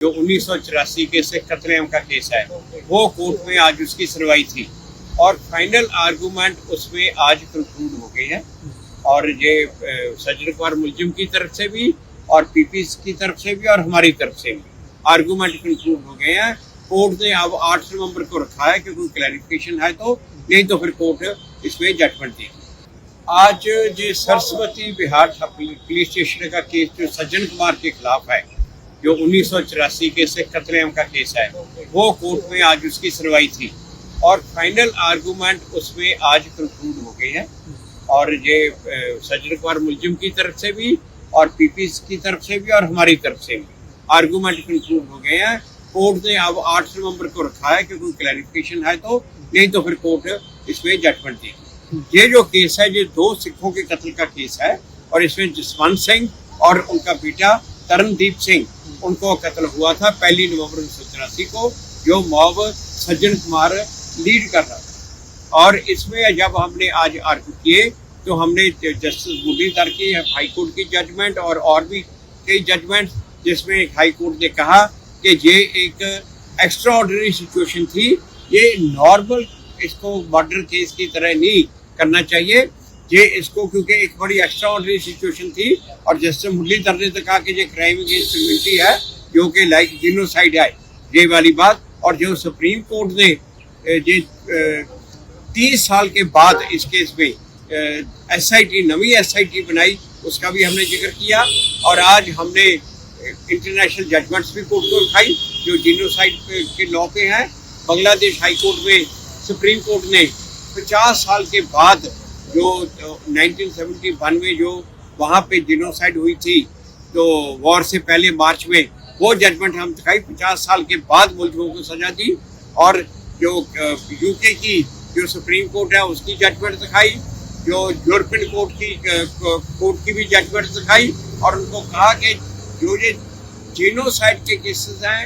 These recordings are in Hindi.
जो 1984 के सिख कत्लेआम का केस है वो कोर्ट में आज उसकी सुनवाई थी और फाइनल आर्गूमेंट उसमें आज कंक्लूड हो गए हैं। और ये सज्जन कुमार मुलजिम की तरफ से भी और पीपी की तरफ से भी और हमारी तरफ से भी आर्गूमेंट कंक्लूड हो गए हैं। कोर्ट ने अब 8 नवंबर को रखा है कि कोई क्लैरिफिकेशन है तो, नहीं तो फिर कोर्ट इसमें जजमेंट देगी। आज जो सरस्वती बिहार पुलिस स्टेशन का केस जो सज्जन कुमार के खिलाफ है, जो 1984 के सिख कत्लेआम का केस है, वो कोर्ट में आज उसकी सुनवाई थी और फाइनल आर्गूमेंट उसमें आज कंक्लूड हो गए हैं। और ये सज्जन कुमार मुलजिम की तरफ से भी और पीपी की तरफ से भी और हमारी तरफ से भी आर्गूमेंट कंक्लूड हो गए हैं। कोर्ट ने अब 8 नवंबर को रखा है कि कोई क्लैरिफिकेशन है तो, नहीं तो फिर कोर्ट इसमें जजमेंट देगी। ये जो केस है ये 2 सिखों के कत्ल का केस है और इसमें जसवंत सिंह और उनका बेटा तरनदीप सिंह, उनको कत्ल हुआ था 1 नवंबर 1984 को, जो मॉब सज्जन कुमार लीड कर रहा था। और इसमें जब हमने आज आर्ग्यू किए तो हमने जस्टिस मुरलीधर की हाई कोर्ट की जजमेंट और भी कई जजमेंट, जिसमें हाई कोर्ट ने कहा कि ये एक एक्स्ट्रा ऑर्डिनरी सिचुएशन थी, ये नॉर्मल इसको मर्डर केस की तरह नहीं करना चाहिए, ये इसको क्योंकि एक बड़ी एक्स्ट्रा ऑर्डिनरी सिचुएशन थी। और जस्टिस मुरलीधर ने तो कहा कि ये क्राइम अगेंस्ट ह्यूमैनिटी है, जो कि लाइक जीनोसाइड है, ये वाली बात। और जो सुप्रीम कोर्ट ने ये 30 साल के बाद इस केस में SIT नवी SIT बनाई, उसका भी हमने जिक्र किया। और आज हमने इंटरनेशनल जजमेंट्स भी कोर्ट को दिखाई जो जीनोसाइड के लॉ पे हैं। बांग्लादेश हाई कोर्ट में सुप्रीम कोर्ट ने 50 साल के बाद जो 1971 में जो वहाँ पे जीनोसाइड हुई थी, तो वॉर से पहले मार्च में, वो जजमेंट हम दिखाई। 50 साल के बाद मुल्जिमों को सजा दी। और जो UK की जो सुप्रीम कोर्ट है उसकी जजमेंट दिखाई, जो यूरोपियन कोर्ट की भी जजमेंट दिखाई। और उनको कहा कि जो ये जीनोसाइड के केसेस हैं,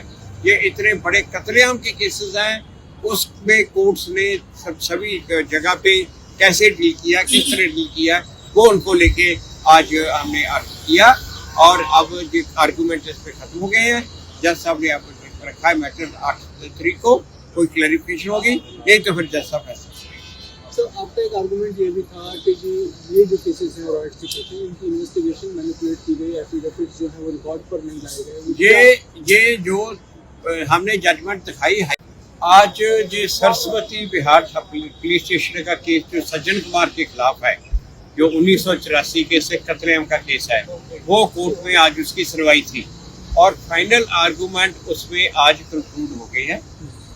ये इतने बड़े कत्लेआम के केसेस हैं, उसमें कोर्ट्स ने सभी जगह पे कैसे डील किया, किस तरह डील किया, वो उनको लेके आज हमने आर्ग्यू किया। और अब जो आर्गूमेंट इस पे खत्म हो गए हैं। जज साहब ने आप रखा है मैटर 8 को कोई क्लैरिफिकेशन होगी, नहीं तो फिर जज साहब फैसला। सर, आपका एक आर्गूमेंट ये भी था कि ये जो केसेस हैं रॉयट्स के केसेस, इनकी इन्वेस्टिगेशन मैनिपुलेट की गई, एफिडेविट्स जो है वो रिकॉर्ड पर नहीं लाए गए। ये जो हमने जजमेंट दिखाई है आज, जो सरस्वती बिहार पुलिस स्टेशन का केस जो सज्जन कुमार के खिलाफ है, जो 1984 के सिख कत्लेआम का केस है, वो कोर्ट में आज उसकी सुनवाई थी और फाइनल आर्गूमेंट उसमें आज कंक्लूड हो गए हैं।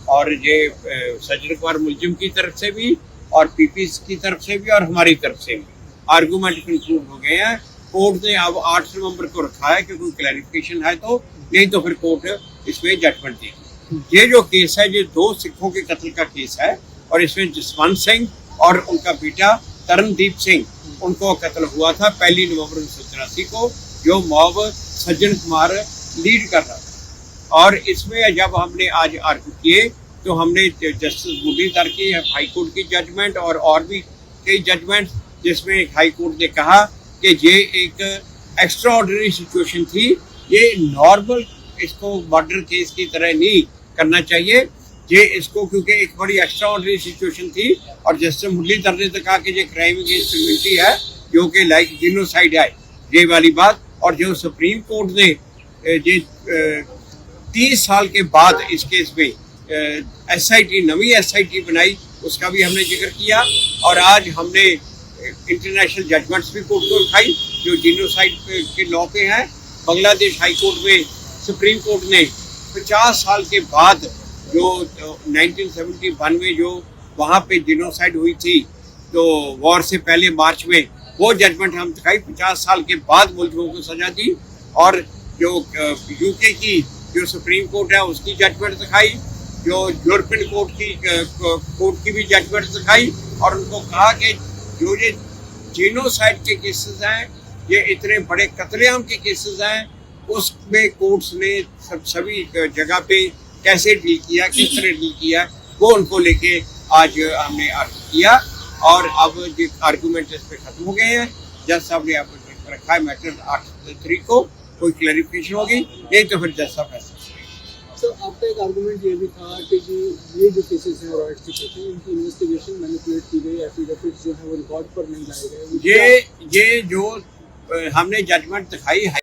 और ये सज्जन कुमार मुलजिम की तरफ से भी और पीपी की तरफ से भी और हमारी तरफ से भी आर्गूमेंट कंक्लूड हो गए हैं। कोर्ट ने अब 8 नवंबर को रखा है कि कोई क्लैरिफिकेशन है तो, नहीं तो फिर कोर्ट इसमें जजमेंट देगी। ये जो केस है ये 2 सिखों के कत्ल का केस है और इसमें जसवंत सिंह और उनका बेटा तरनदीप सिंह, उनको कत्ल हुआ था 1 नवंबर 1984 को, जो मॉब सज्जन कुमार लीड कर रहा था। और इसमें जब हमने आज आर्ग्यू किए तो हमने जस्टिस मुरलीधर की हाई कोर्ट की जजमेंट और भी कई जजमेंट, जिसमें हाई कोर्ट ने कहा कि ये एक एक्स्ट्रा ऑर्डिनरी सिचुएशन थी, ये नॉर्मल इसको मर्डर केस की तरह नहीं करना चाहिए, ये इसको क्योंकि एक बड़ी एक्स्ट्रा ऑर्डिनरी सिचुएशन थी। और जस्टिस मुरलीधर ने तो कहा कि ये क्राइम अगेंस्ट ह्यूमैनिटी है, जो कि लाइक जीनोसाइड है, ये वाली बात। और जो सुप्रीम कोर्ट ने ये 30 साल के बाद इस केस में SIT नवी SIT बनाई, उसका भी हमने जिक्र किया। और आज हमने इंटरनेशनल जजमेंट्स भी कोर्ट को दिखाई जो जीनोसाइड के लॉ पे हैं। बांग्लादेश हाई कोर्ट में सुप्रीम कोर्ट ने 50 साल के बाद जो 1971 में जो वहाँ पे जीनोसाइड हुई थी, तो वॉर से पहले मार्च में, वो जजमेंट हम दिखाई। 50 साल के बाद मुल्जिमों को सजा दी। और जो UK की जो सुप्रीम कोर्ट है उसकी जजमेंट दिखाई, जो यूरोपियन कोर्ट की भी जजमेंट दिखाई। और उनको कहा कि जो ये जीनोसाइड के केसेस हैं, ये इतने बड़े कत्लेआम के केसेस हैं, उसमें कोर्ट्स ने सभी जगह पे कैसे डील किया, किस तरह डील किया, वो उनको लेके आज हमने आर्ग्यू किया। और अब जो आर्गूमेंट इस पे खत्म हो गए हैं। जज साहब ने आप रखा है मैटर 8 को कोई क्लैरिफिकेशन होगी, नहीं तो फिर जज साहब फैसला। तो आपका एक आर्गुमेंट ये भी था कि जी ये जो केसेस हैं रॉयट्स के थे इनकी इन्वेस्टिगेशन मैनिपुलेट की गई, एफिडेविट्स जो है वो रिकॉर्ड पर नहीं लाए गए। ये जो हमने जजमेंट दिखाई है